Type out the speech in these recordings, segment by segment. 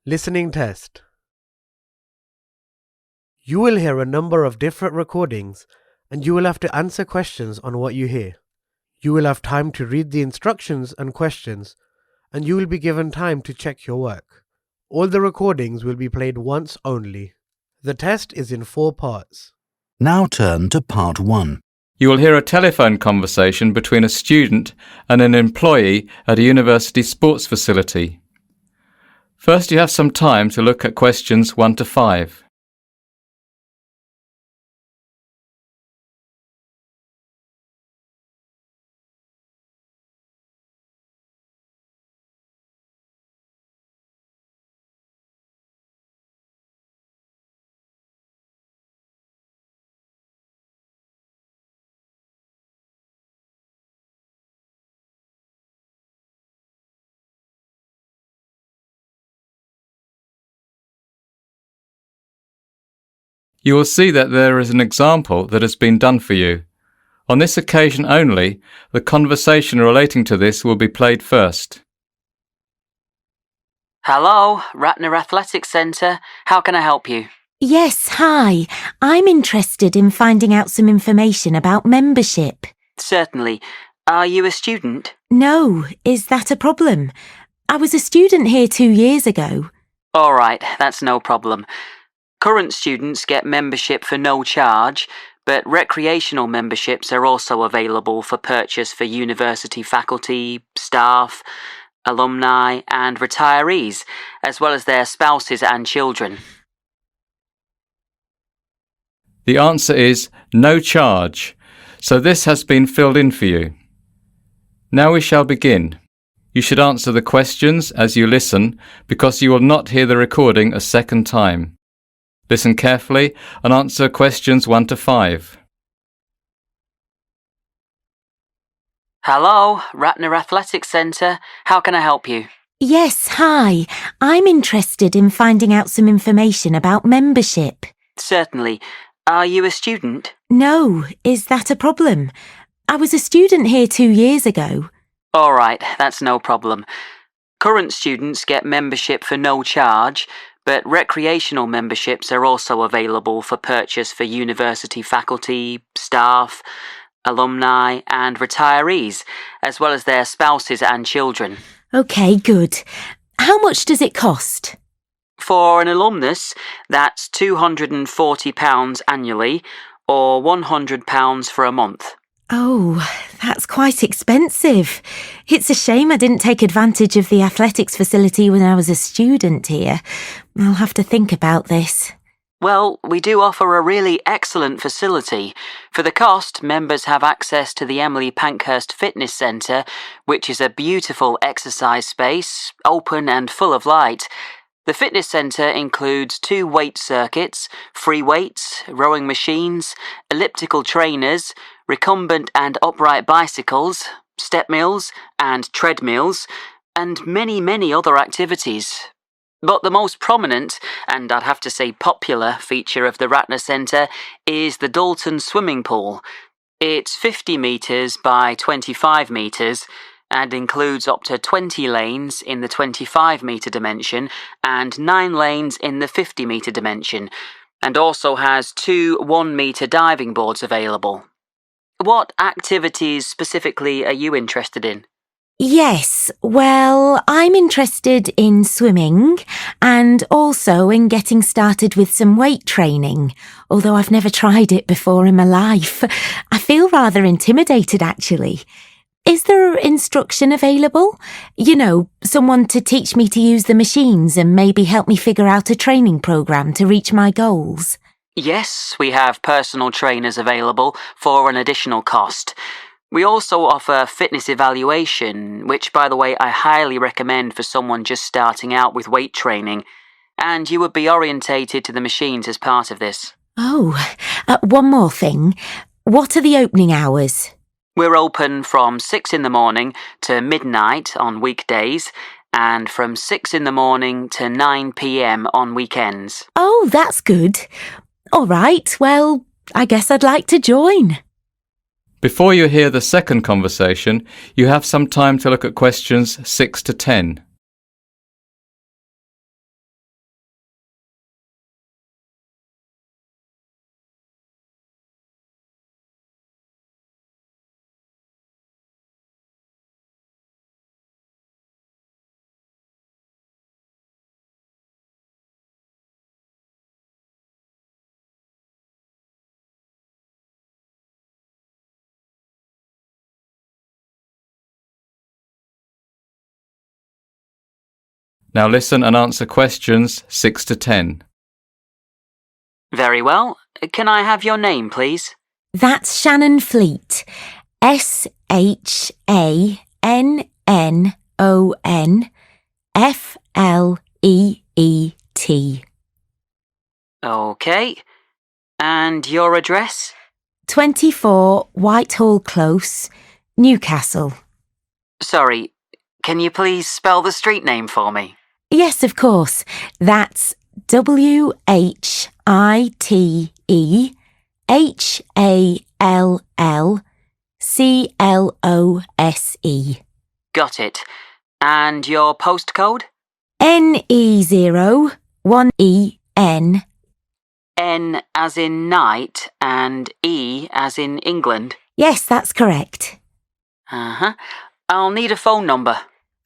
Listening test. You will hear a number of different recordings and you will have to answer questions on what you hear. You will have time to read the instructions and questions and you will be given time to check your work. All the recordings will be played once only. The test is in 4 parts. Now turn to part 1. You will hear a telephone conversation between a student and an employee at a university sports facility. First, you have some time to look at questions 1 to 5. You will see that there is an example that has been done for you. On this occasion only, the conversation relating to this will be played first. Hello, Ratner Athletics Centre. How can I help you? Yes, hi. I'm interested in finding out some information about membership. Certainly. Are you a student? No, is that a problem? I was a student here 2 years ago. All right, that's no problem. Current students get membership for no charge, but recreational memberships are also available for purchase for university faculty, staff, alumni and retirees, as well as their spouses and children. The answer is no charge, so this has been filled in for you. Now we shall begin. You should answer the questions as you listen because you will not hear the recording a second time. Listen carefully and answer questions 1 to 5. Hello, Ratner Athletics Centre. How can I help you? Yes, hi. I'm interested in finding out some information about membership. Certainly. Are you a student? No, is that a problem? I was a student here 2 years ago. All right, that's no problem. Current students get membership for no charge, but recreational memberships are also available for purchase for university faculty, staff, alumni and retirees, as well as their spouses and children. OK, good. How much does it cost? For an alumnus, that's £240 annually or £100 for a month. Oh, that's quite expensive. It's a shame I didn't take advantage of the athletics facility when I was a student here. I'll have to think about this. Well, we do offer a really excellent facility. For the cost, members have access to the Emily Pankhurst Fitness Centre, which is a beautiful exercise space, open and full of light. The fitness centre includes 2 weight circuits, free weights, rowing machines, elliptical trainers, recumbent and upright bicycles, step mills and treadmills, and many other activities. But the most prominent, and I'd have to say popular, feature of the Ratner Centre is the Dalton swimming pool. It's 50 metres by 25 metres and includes up to 20 lanes in the 25-metre dimension and 9 lanes in the 50-metre dimension, and also has 2 1-metre diving boards available. What activities specifically are you interested in? Yes, well, I'm interested in swimming and also in getting started with some weight training, although I've never tried it before in my life. I feel rather intimidated, actually. Is there instruction available? You know, someone to teach me to use the machines and maybe help me figure out a training program to reach my goals? Yes, we have personal trainers available for an additional cost. We also offer fitness evaluation, which, by the way, I highly recommend for someone just starting out with weight training, and you would be orientated to the machines as part of this. Oh, one more thing. What are the opening hours? We're open from 6 in the morning to midnight on weekdays, and from 6 in the morning to 9 p.m. on weekends. Oh, that's good. All right, well, I guess I'd like to join. Before you hear the second conversation, you have some time to look at questions 6 to 10. Now listen and answer questions 6 to 10. Very well. Can I have your name, please? That's Shannon Fleet. SHANNON OK. And your address? 24 Whitehall Close, Newcastle. Sorry, can you please spell the street name for me? Yes, of course. That's WHITEHALLCLOSE. Got it. And your postcode? NE01EN. N as in night and E as in England? Yes, that's correct. Uh-huh. I'll need a phone number.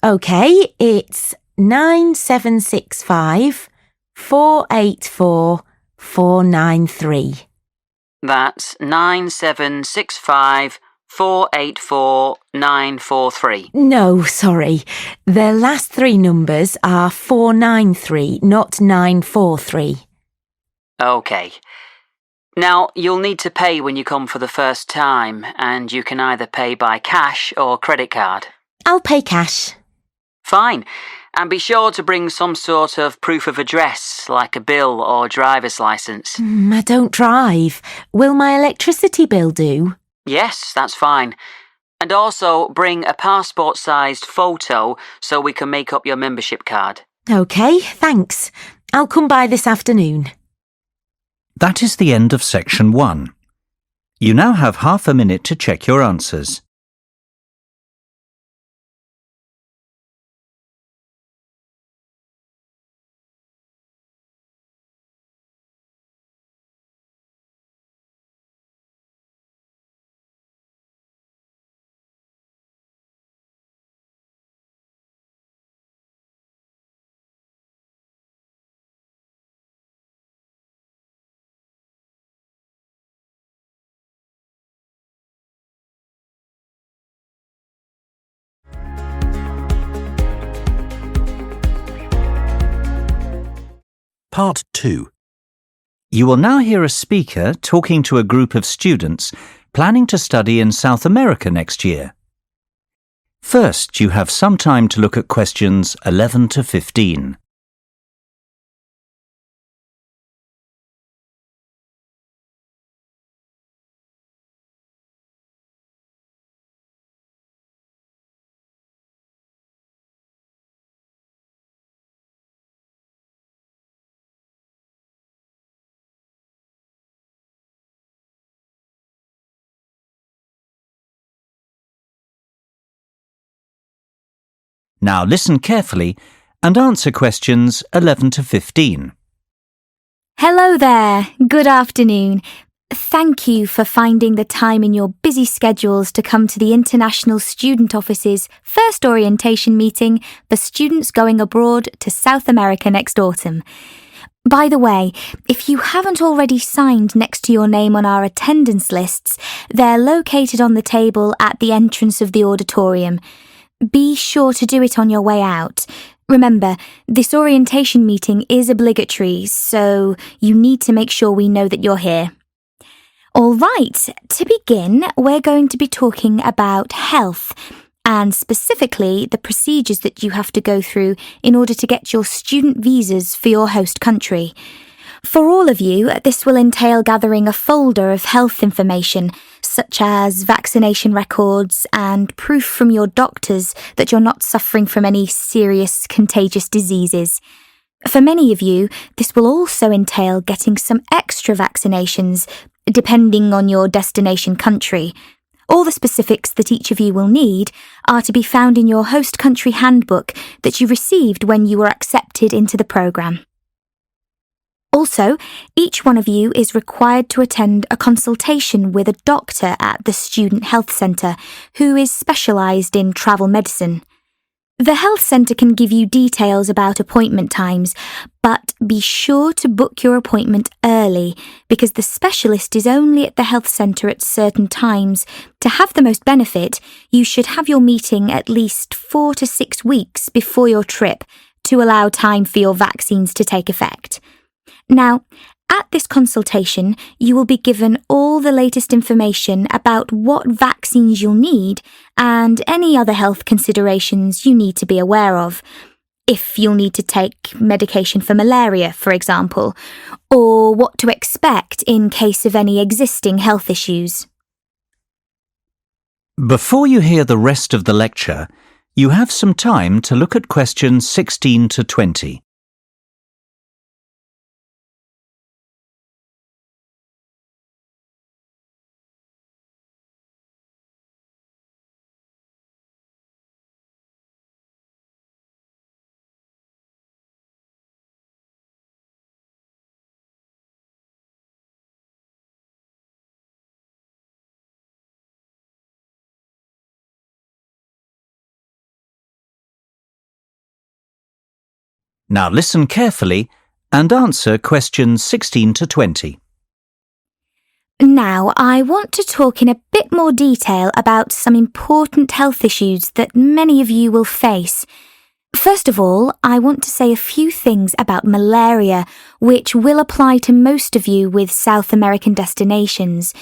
OK, it's 9765 484 493. That's 9765 484 943. No, sorry. The last three numbers are 493, not 943. OK. Now, you'll need to pay when you come for the first time, and you can either pay by cash or credit card. I'll pay cash. Fine. And be sure to bring some sort of proof of address, like a bill or driver's licence. I don't drive. Will my electricity bill do? Yes, that's fine. And also bring a passport-sized photo so we can make up your membership card. OK, thanks. I'll come by this afternoon. That is the end of section 1. You now have half a minute to check your answers. Part 2. You will now hear a speaker talking to a group of students planning to study in South America next year. First, you have some time to look at questions 11 to 15. Now listen carefully and answer questions 11 to 15. Hello there. Good afternoon. Thank you for finding the time in your busy schedules to come to the International Student Office's first orientation meeting for students going abroad to South America next autumn. By the way, if you haven't already signed next to your name on our attendance lists, they're located on the table at the entrance of the auditorium. Be sure to do it on your way out. Remember, this orientation meeting is obligatory, so you need to make sure we know that you're here. All right, to begin, we're going to be talking about health, and specifically the procedures that you have to go through in order to get your student visas for your host country. For all of you, this will entail gathering a folder of health information, such as vaccination records and proof from your doctors that you're not suffering from any serious contagious diseases. For many of you, this will also entail getting some extra vaccinations, depending on your destination country. All the specifics that each of you will need are to be found in your host country handbook that you received when you were accepted into the programme. Also, each one of you is required to attend a consultation with a doctor at the Student Health Centre who is specialised in travel medicine. The health centre can give you details about appointment times, but be sure to book your appointment early because the specialist is only at the health centre at certain times. To have the most benefit, you should have your meeting at least 4 to 6 weeks before your trip to allow time for your vaccines to take effect. Now, at this consultation, you will be given all the latest information about what vaccines you'll need and any other health considerations you need to be aware of. If you'll need to take medication for malaria, for example, or what to expect in case of any existing health issues. Before you hear the rest of the lecture, you have some time to look at questions 16 to 20. Now listen carefully and answer questions 16 to 20. Now, I want to talk in a bit more detail about some important health issues that many of you will face. First of all, I want to say a few things about malaria, which will apply to most of you with South American destinations.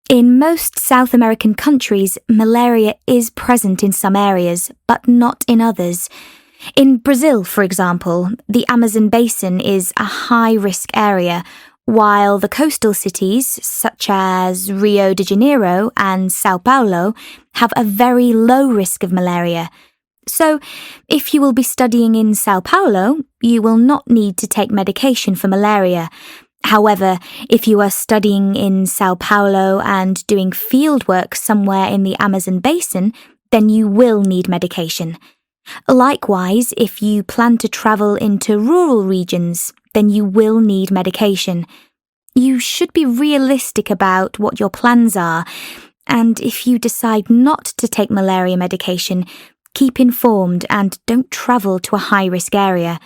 In most South American countries, malaria is present in some areas, but not in others. In Brazil, for example, the Amazon basin is a high-risk area, while the coastal cities, such as Rio de Janeiro and Sao Paulo, have a very low risk of malaria. So, if you will be studying in Sao Paulo, you will not need to take medication for malaria. However, if you are studying in Sao Paulo and doing fieldwork somewhere in the Amazon basin, then you will need medication. Likewise, if you plan to travel into rural regions, then you will need medication. You should be realistic about what your plans are, and if you decide not to take malaria medication, keep informed and don't travel to a high-risk area.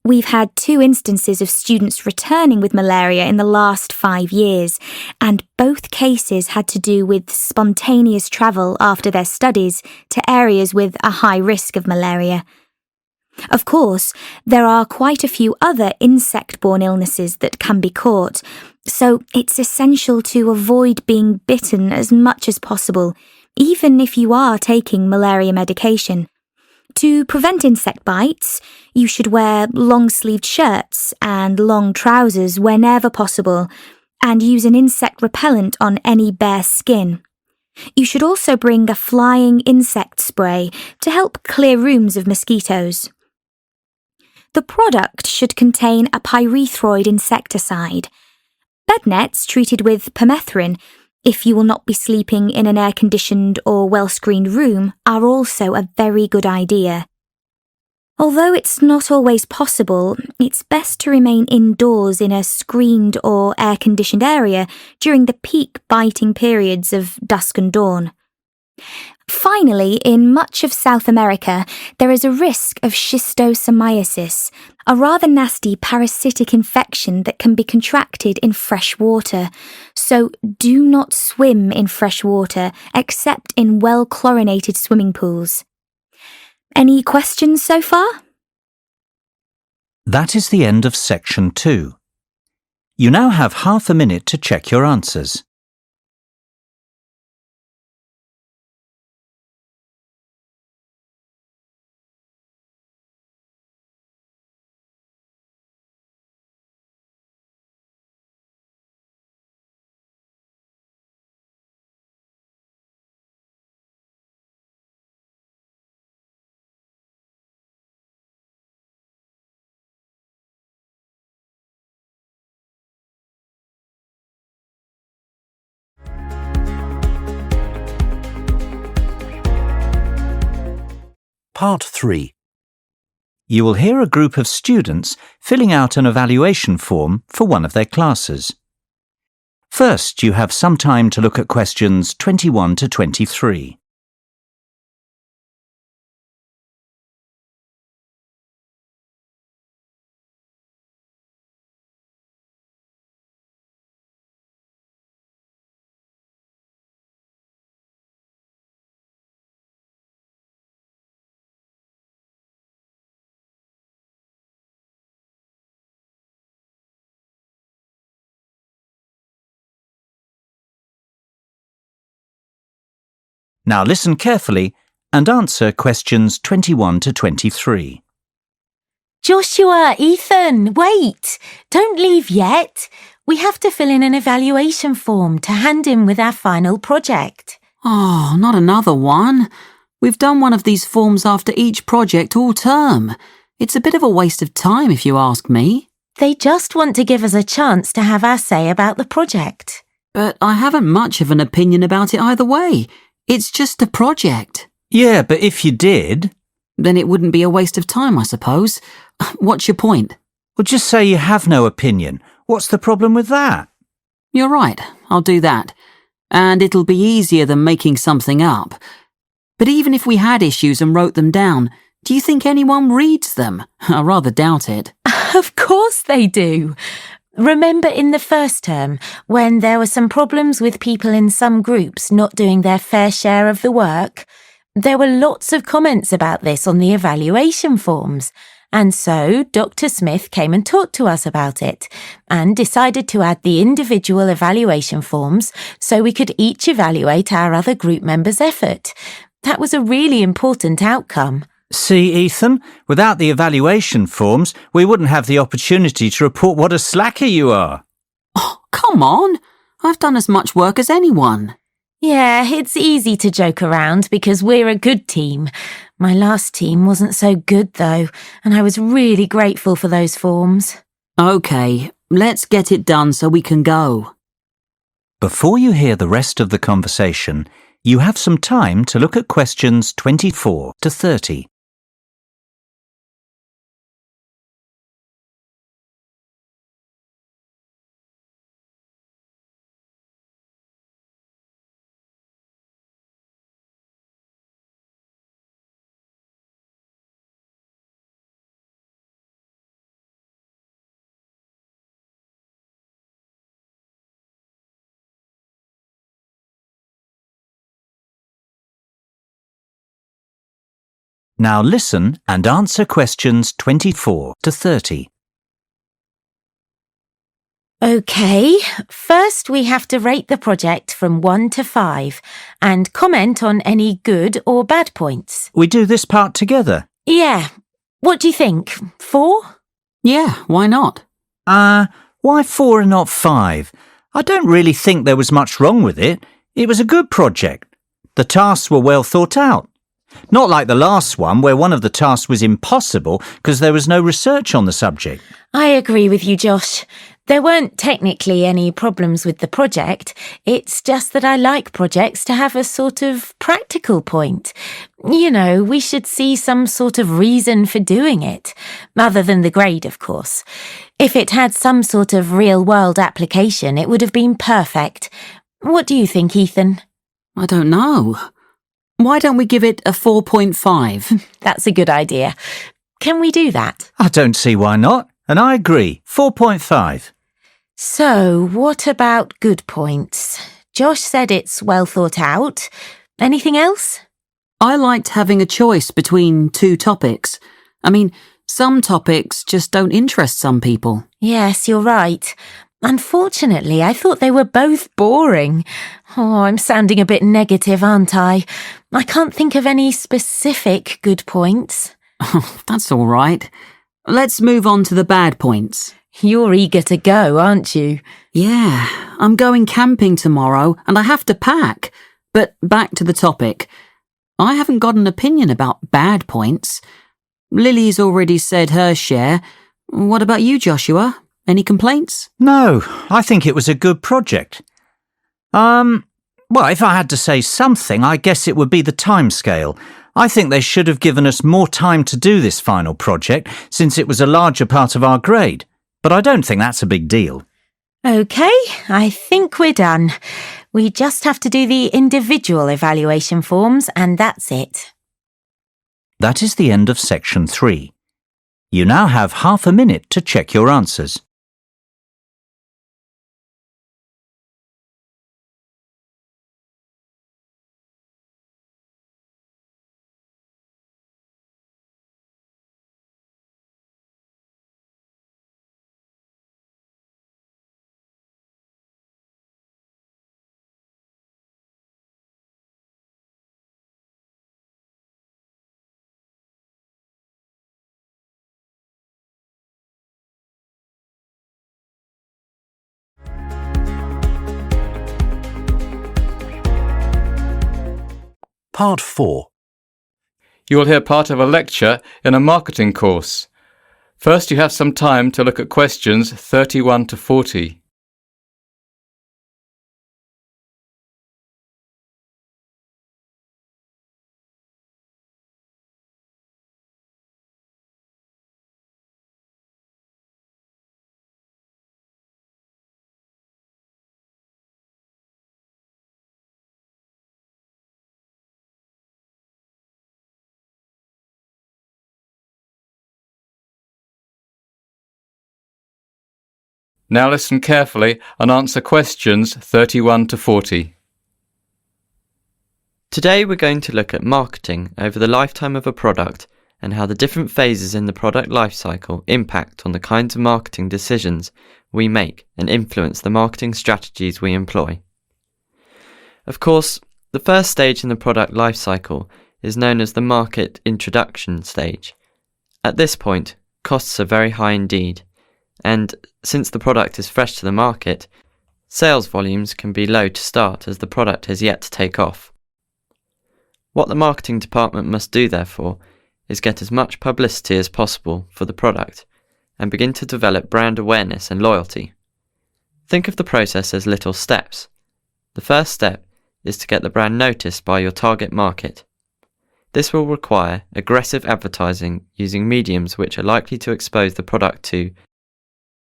We've had 2 instances of students returning with malaria in the last 5 years, and both cases had to do with spontaneous travel after their studies to areas with a high risk of malaria. Of course, there are quite a few other insect-borne illnesses that can be caught, so it's essential to avoid being bitten as much as possible, even if you are taking malaria medication. To prevent insect bites, you should wear long-sleeved shirts and long trousers whenever possible, and use an insect repellent on any bare skin. You should also bring a flying insect spray to help clear rooms of mosquitoes. The product should contain a pyrethroid insecticide. Bed nets treated with permethrin, if you will not be sleeping in an air-conditioned or well-screened room, are also a very good idea. Although it's not always possible, it's best to remain indoors in a screened or air-conditioned area during the peak biting periods of dusk and dawn. Finally, in much of South America, there is a risk of schistosomiasis, a rather nasty parasitic infection that can be contracted in fresh water. So do not swim in fresh water except in well-chlorinated swimming pools. Any questions so far? That is the end of section 2. You now have half a minute to check your answers. Part 3. You will hear a group of students filling out an evaluation form for one of their classes. First, you have some time to look at questions 21 to 23. Now listen carefully and answer questions 21 to 23. Joshua, Ethan, wait! Don't leave yet. We have to fill in an evaluation form to hand in with our final project. Oh, not another one. We've done one of these forms after each project all term. It's a bit of a waste of time if you ask me. They just want to give us a chance to have our say about the project. But I haven't much of an opinion about it either way. It's just a project. Yeah, but if you did... Then it wouldn't be a waste of time, I suppose. What's your point? Well, just say you have no opinion. What's the problem with that? You're right, I'll do that. And it'll be easier than making something up. But even if we had issues and wrote them down, do you think anyone reads them? I rather doubt it. Of course they do. Remember in the first term, when there were some problems with people in some groups not doing their fair share of the work? There were lots of comments about this on the evaluation forms, and so Dr. Smith came and talked to us about it and decided to add the individual evaluation forms so we could each evaluate our other group members' effort. That was a really important outcome. See, Ethan, without the evaluation forms, we wouldn't have the opportunity to report what a slacker you are. Oh, come on. I've done as much work as anyone. Yeah, it's easy to joke around because we're a good team. My last team wasn't so good though, and I was really grateful for those forms. OK, let's get it done so we can go. Before you hear the rest of the conversation, you have some time to look at questions 24 to 30. Now listen and answer questions 24 to 30. OK, first we have to rate the project from 1 to 5 and comment on any good or bad points. We do this part together. Yeah, what do you think? 4? Yeah, why not? Why 4 and not 5? I don't really think there was much wrong with it. It was a good project. The tasks were well thought out. Not like the last one where one of the tasks was impossible because there was no research on the subject. I agree with you, Josh. There weren't technically any problems with the project. It's just that I like projects to have a sort of practical point. You know, we should see some sort of reason for doing it, other than the grade, of course. If it had some sort of real-world application, it would have been perfect. What do you think, Ethan? I don't know. Why don't we give it a 4.5? That's a good idea. Can we do that? I don't see why not, and I agree. 4.5. So, what about good points? Josh said it's well thought out. Anything else? I liked having a choice between 2 topics. I mean, some topics just don't interest some people. Yes, you're right. Unfortunately, I thought they were both boring. Oh, I'm sounding a bit negative, aren't I? I can't think of any specific good points. That's all right. Let's move on to the bad points. You're eager to go, aren't you? Yeah, I'm going camping tomorrow and I have to pack. But back to the topic. I haven't got an opinion about bad points. Lily's already said her share. What about you, Joshua? Any complaints? No, I think it was a good project. Well, if I had to say something, I guess it would be the timescale. I think they should have given us more time to do this final project since it was a larger part of our grade. But I don't think that's a big deal. OK, I think we're done. We just have to do the individual evaluation forms and that's it. That is the end of section 3. You now have half a minute to check your answers. Part 4. You will hear part of a lecture in a marketing course. First, you have some time to look at questions 31 to 40. Now listen carefully and answer questions 31 to 40. Today we're going to look at marketing over the lifetime of a product and how the different phases in the product life cycle impact on the kinds of marketing decisions we make and influence the marketing strategies we employ. Of course, the first stage in the product life cycle is known as the market introduction stage. At this point, costs are very high indeed, and since the product is fresh to the market, sales volumes can be low to start as the product has yet to take off. What the marketing department must do, therefore, is get as much publicity as possible for the product and begin to develop brand awareness and loyalty. Think of the process as little steps. The first step is to get the brand noticed by your target market. This will require aggressive advertising using mediums which are likely to expose the product to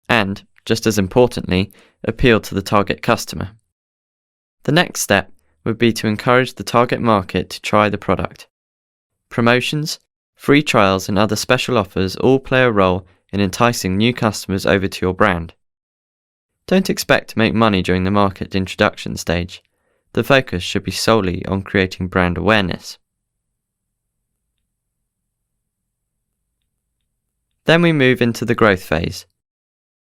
and, just as importantly, appeal to the target customer. The next step would be to encourage the target market to try the product. Promotions, free trials and other special offers all play a role in enticing new customers over to your brand. Don't expect to make money during the market introduction stage. The focus should be solely on creating brand awareness. Then we move into the growth phase.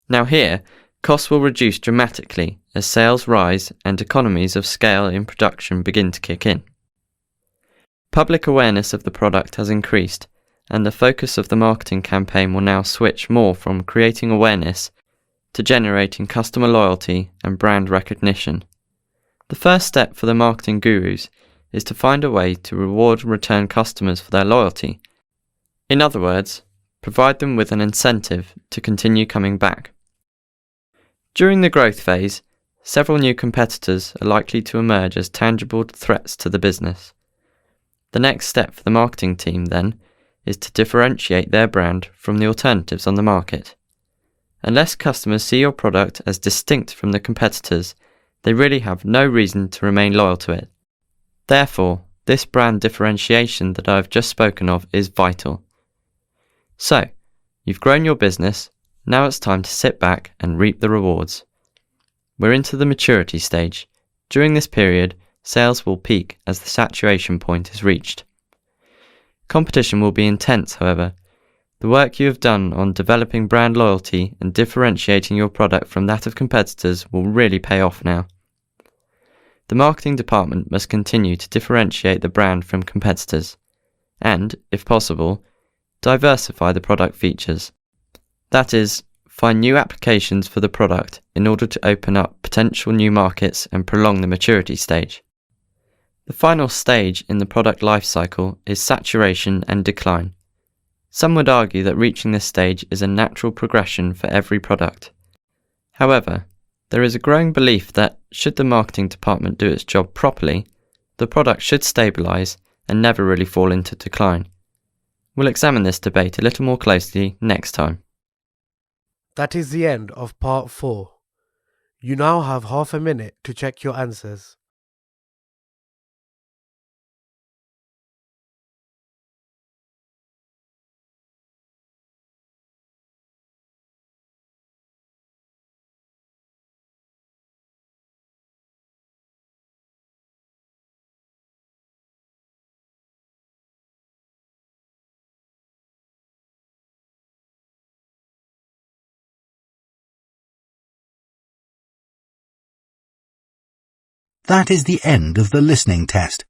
Now here, costs will reduce dramatically as sales rise and economies of scale in production begin to kick in. Public awareness of the product has increased, and the focus of the marketing campaign will now switch more from creating awareness to generating customer loyalty and brand recognition. The first step for the marketing gurus is to find a way to reward return customers for their loyalty. In other words, provide them with an incentive to continue coming back. During the growth phase, several new competitors are likely to emerge as tangible threats to the business. The next step for the marketing team, then, is to differentiate their brand from the alternatives on the market. Unless customers see your product as distinct from the competitors, they really have no reason to remain loyal to it. Therefore, this brand differentiation that I have just spoken of is vital. So, you've grown your business. Now it's time to sit back and reap the rewards. We're into the maturity stage. During this period, sales will peak as the saturation point is reached. Competition will be intense, however. The work you have done on developing brand loyalty and differentiating your product from that of competitors will really pay off now. The marketing department must continue to differentiate the brand from competitors and, if possible, diversify the product features. That is, find new applications for the product in order to open up potential new markets and prolong the maturity stage. The final stage in the product life cycle is saturation and decline. Some would argue that reaching this stage is a natural progression for every product. However, there is a growing belief that, should the marketing department do its job properly, the product should stabilise and never really fall into decline. We'll examine this debate a little more closely next time. That is the end of part 4. You now have half a minute to check your answers. That is the end of the listening test.